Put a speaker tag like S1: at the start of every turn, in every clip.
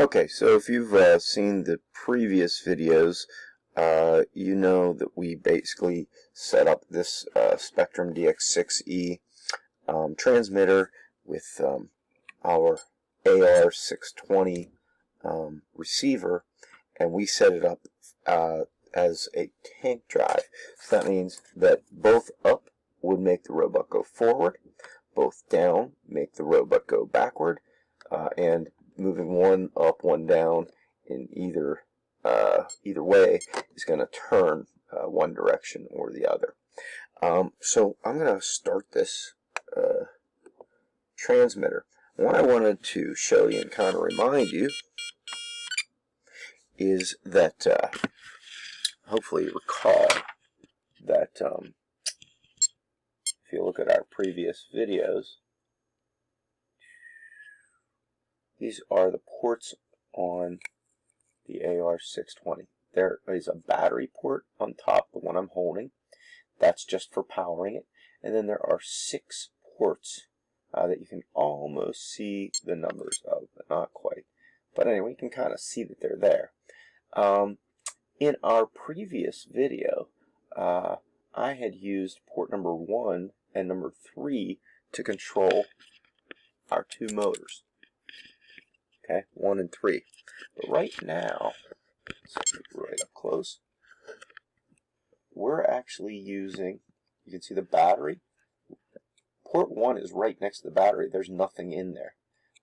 S1: Okay, so if you've seen the previous videos, you know that we basically set up this Spektrum DX6E transmitter with our AR620 receiver, and we set it up as a tank drive. So that means that both up would make the robot go forward, both down make the robot go backward, and moving one up, one down in either way is going to turn one direction or the other. So I'm going to start this transmitter. What I wanted to show you and kind of remind you is that hopefully you recall that if you look at our previous videos, these are the ports on the AR620. There is a battery port on top, the one I'm holding. That's just for powering it. And then there are 6 ports that you can almost see the numbers of, but not quite. But anyway, you can kind of see that they're there. In our previous video, I had used port number 1 and number 3 to control our 2 motors. Okay, 1 and 3. But right now, let's get right up close, we're actually using, you can see the battery. Port 1 is right next to the battery. There's nothing in there.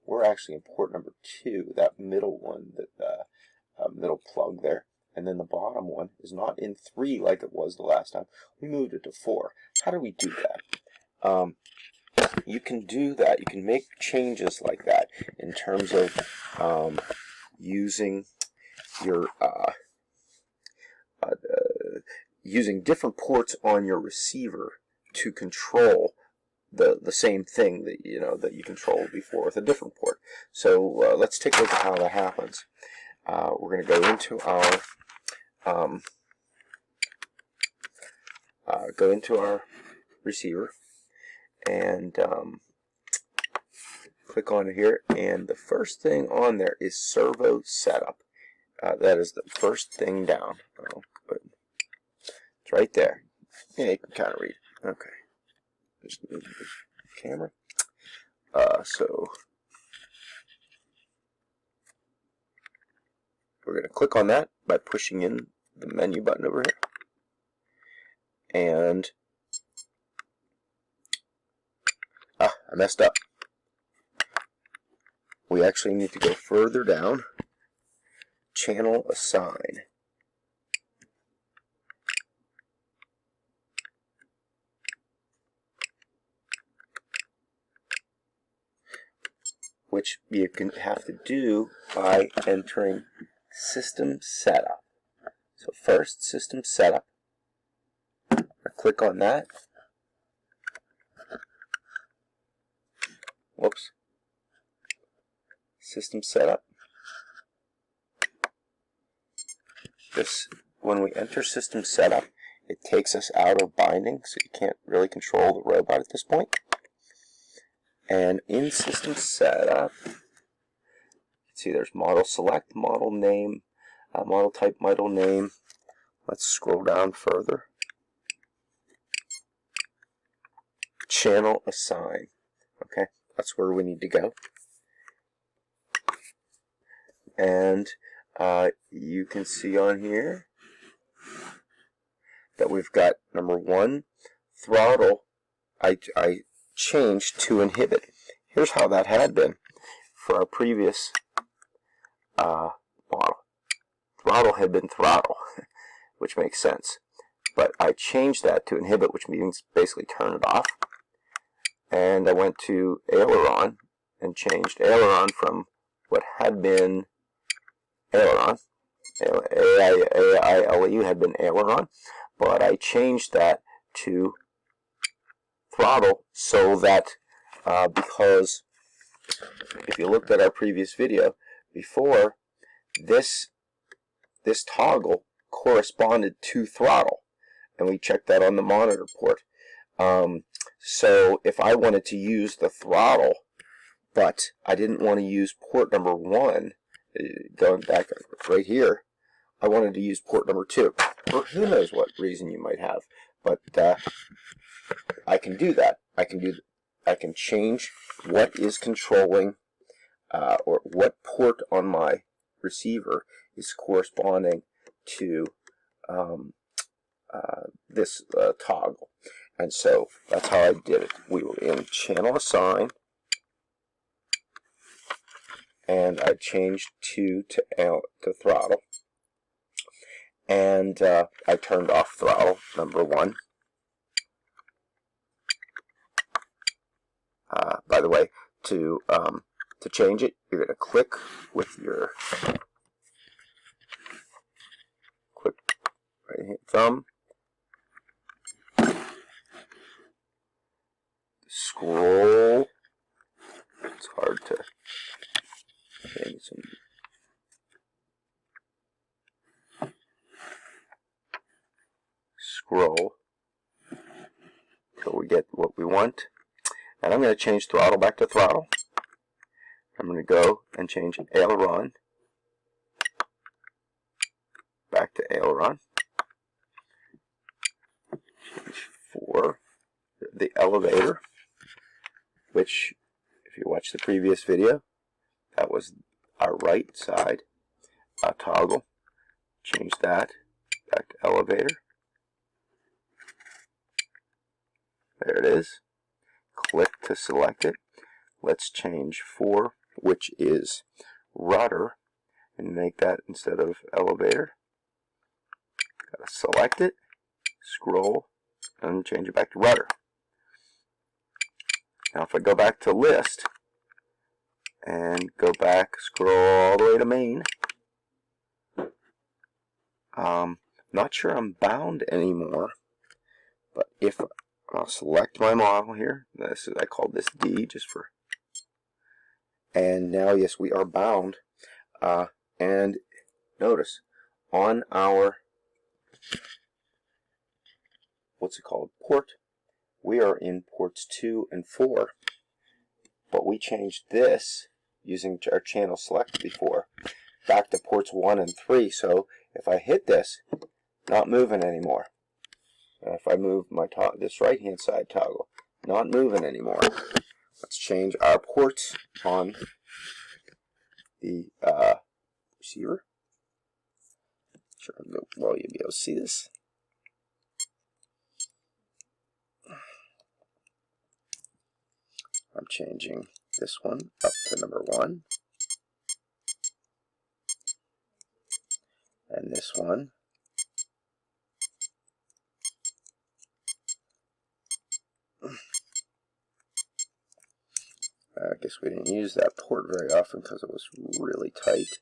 S1: We're actually in port number 2, that middle one, that middle plug there. And then the bottom one is not in 3 like it was the last time. We moved it to 4. How do we do that? You can do that. You can make changes like that in terms of using your using different ports on your receiver to control the same thing that you controlled before with a different port. So let's take a look at how that happens. We're going to go into our receiver and click on it here, and the first thing on there is servo setup. That is the first thing down. Oh, good. It's right there. Yeah, you can kind of read. Okay. Just move the camera. So we're going to click on that by pushing in the menu button over here. And I messed up. We actually need to go further down. Channel assign. Which you can have to do by entering system setup. So first, system setup. I click on that. Whoops. System setup. When we enter system setup, it takes us out of binding, so you can't really control the robot at this point. And in system setup, see there's model select, model name, model type, model name. Let's scroll down further. Channel assign. Okay, that's where we need to go. And you can see on here that we've got number 1, throttle. I changed to inhibit. Here's how that had been for our previous model. Throttle had been throttle, which makes sense. But I changed that to inhibit, which means basically turn it off. And I went to aileron and changed aileron from what had been aileron. AILE had been aileron, but I changed that to throttle so that because if you looked at our previous video before, this toggle corresponded to throttle, and we checked that on the monitor port. So if I wanted to use the throttle, but I didn't want to use port number 1 going back right here, I wanted to use port number 2, for who knows what reason you might have, but I can do that. I can change what is controlling or what port on my receiver is corresponding to this toggle. And so that's how I did it. We were in channel assign, and I changed 2 to throttle, and I turned off throttle number 1. By the way, to change it, you're going to click with your right hand thumb, scroll. It's hard to change some. Scroll until we get what we want. And I'm going to change throttle back to throttle. I'm going to go and change aileron back to aileron. Change for the elevator, which, if you watch the previous video, that was our right side toggle. Change that back to elevator. There it is. Click to select it. Let's change 4, which is rudder, and make that instead of elevator. Gotta select it, scroll, and change it back to rudder. Now if I go back to list, and go back, scroll all the way to main, not sure I'm bound anymore, but if I'll select my model here, this is, I called this D just for, and now yes, we are bound, and notice on our, what's it called, port, we are in ports 2 and 4, but we changed this using our channel select before back to ports 1 and 3, so if I hit this, not moving anymore. And if I move my this right hand side toggle, not moving anymore. Let's change our ports on the receiver. Sure, well, you'll be able to see this. I'm changing this one up to number 1, and this one I guess we didn't use that port very often because it was really tight.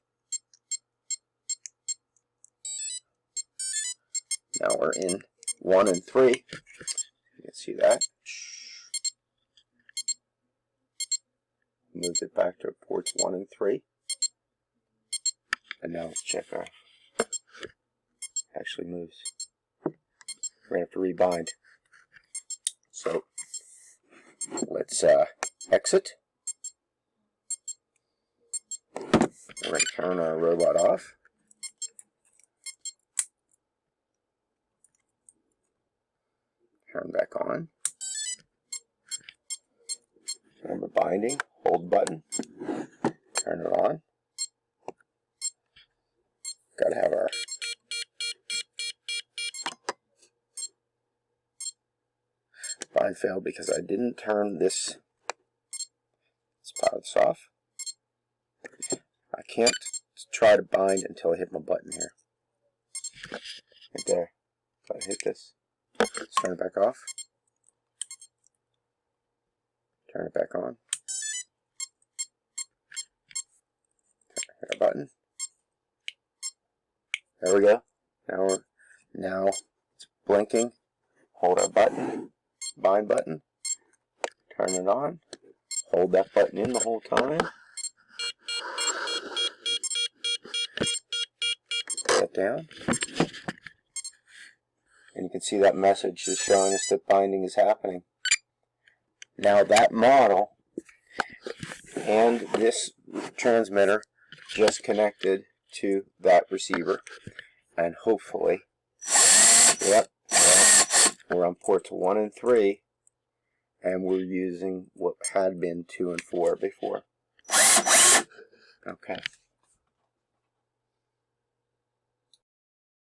S1: Now we're in 1 and 3. You can see that. Moved it back to ports 1 and 3. And now let's check our. Actually moves. We're going to have to rebind. So let's exit. We're going to turn our robot off. Turn back on. Remember binding, hold button, turn it on. Got to have our bind failed because I didn't turn this. Let's power this off. I can't try to bind until I hit my button here. Right there. If I hit this, let's turn it back off. Turn it back on. Hit our button. There we go. Now it's blinking. Hold our button. Bind button. Turn it on. Hold that button in the whole time. Put that down. And you can see that message is showing us that binding is happening. Now that model and this transmitter just connected to that receiver, and hopefully, yep, we're on ports 1 and 3, and we're using what had been 2 and 4 before. Okay.